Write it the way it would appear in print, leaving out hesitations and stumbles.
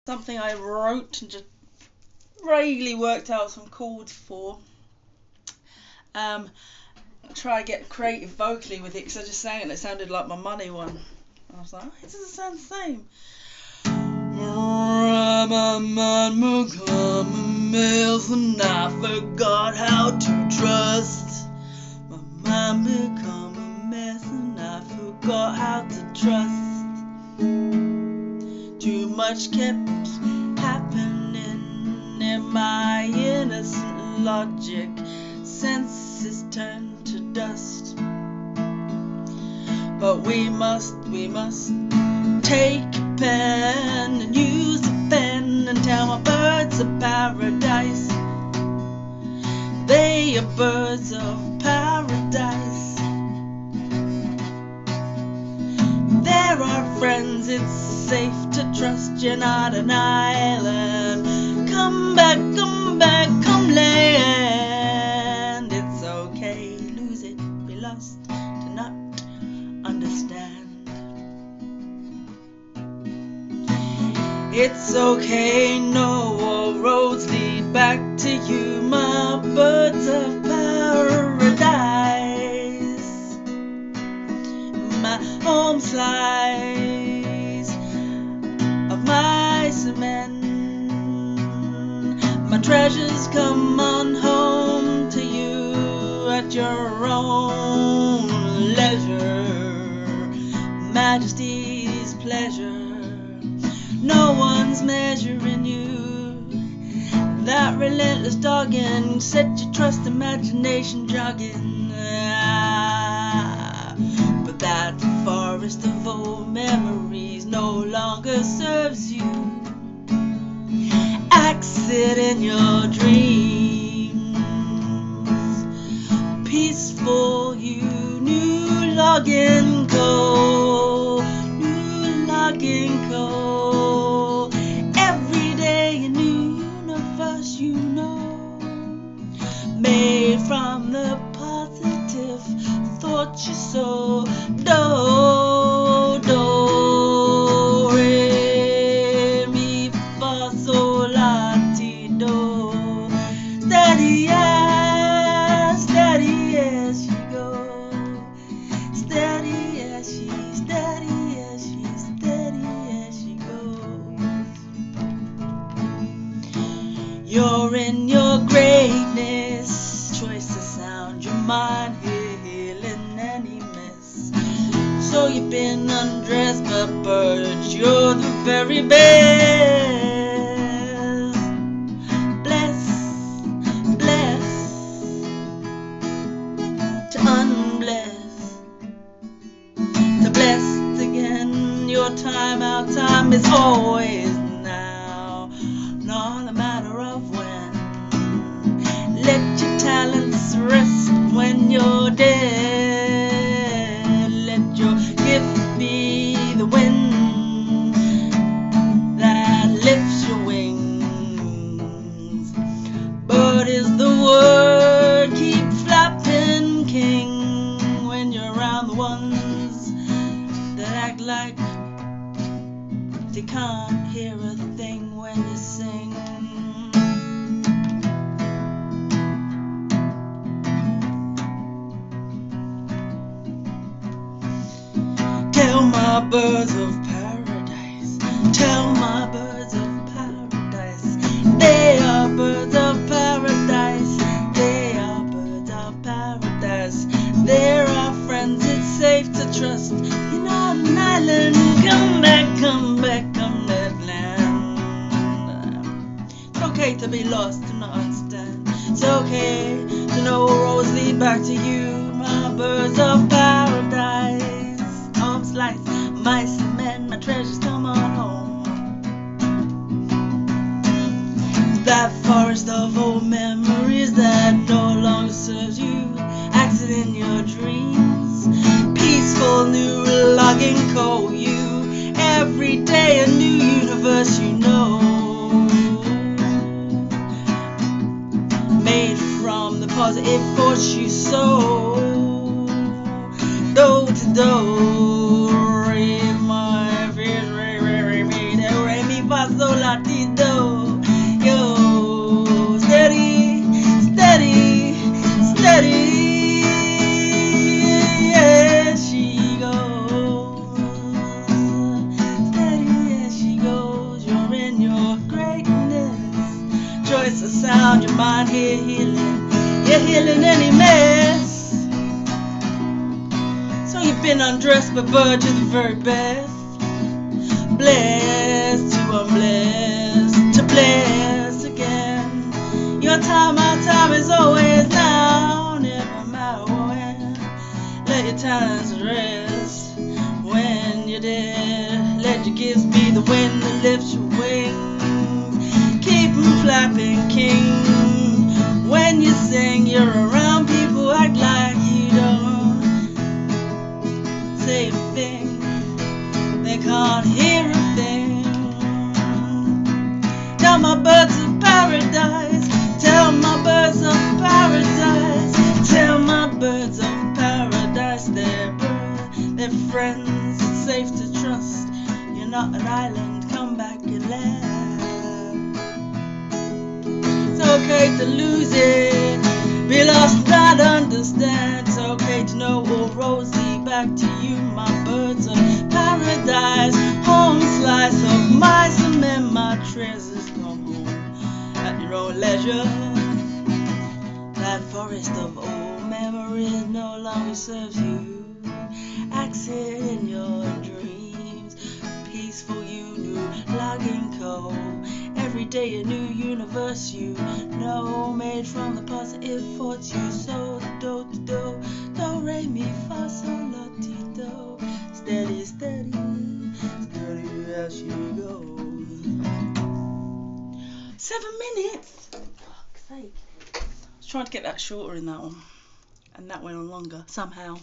something I wrote and just vaguely worked out some chords for. Try to get creative vocally with it because I just sang it and it sounded like my money one. And I was like, it doesn't sound the same. I'm a man become a mess and I forgot how to trust. My mind become a mess and I forgot how to trust. Too much kept happening in my innocent logic. Senses turned to dust. But we must take a pen and use a pen and tell my birds of paradise. They are birds of paradise. They're our friends, it's safe to trust. You're not an island. Come back, come land. It's okay, lose it, be lost, to not understand. It's okay, no all roads lead back to you, my birds of paradise. My home slice of my cement. My treasures come on home to you at your own leisure. Majesty's pleasure. No one's measuring you. That relentless dogging set your trust, imagination jogging. But that forest of old memories no longer serves you. Exit in your dreams. Peaceful you, new login code. New login code. Every day a new universe, you know. Made from the positive thought you sow. Do, re, mi, fa, sol, la, ti, do. Steady as she goes. Steady as she goes. You're in your greatness. Choice of sound, your mind healing any mess. So you've been undressed but birds, you're the very best. Bless to unbless, to blessed again. Your time, our time is always now, not a matter of when. Let your talents rest when you're dead. Let your gift be the wind that lifts your wings. Bird is the word, keep flapping king when you're around the ones that act like they can't hear a thing when you sing. Tell my birds of paradise, tell my birds of paradise, they are birds of paradise, they are birds of paradise, they're our friends, it's safe to trust. You're not an island, come back, come that land. It's okay to be lost, to not understand. It's okay to know roads lead back to you, my birds of paradise. Arms slice, my cement, my treasures come on home. That forest of old memories that no longer serves you. Exit in your dreams. Peaceful new logging coal you. Every day a new universe, you know. Made from the positive force you sow. Do to do, re, my, re, mi, fa, fa sol la ti do. Yo, steady, steady, steady. Yeah, she goes. Steady as she goes. You're in your greatness. Choice of sound, your mind here healing. You're healing any mess. So you've been undressed, but bird, you're the very best. Blessed to unblessed, to bless again. Your time, my time is always now, never matter when. Let your talents rest when you're dead. Let your gifts be the wind that lifts your wings. Keep them flapping, king. When you sing, you're around people, act like you don't say a thing. They can't hear a thing. Tell my birds of paradise. Tell my birds of paradise. Tell my birds of paradise. They're friends. It's safe to trust. You're not an island. Come back and land. It's okay to lose it. Be lost, not understand. It's okay to know all rosy. Back to you, my birds of paradise. Home slice of my cement, my treasures come home at your own leisure. That forest of old memories no longer serves you. Exit in your dreams. Peaceful you knew, logging coal. Every day a new universe you know, made from the positive thoughts you sow. Do do do do re mi fa sol la ti do. Steady, steady, steady as she goes. 7 minutes. Fuck's sake. I was trying to get that shorter in that one, and that went on longer somehow.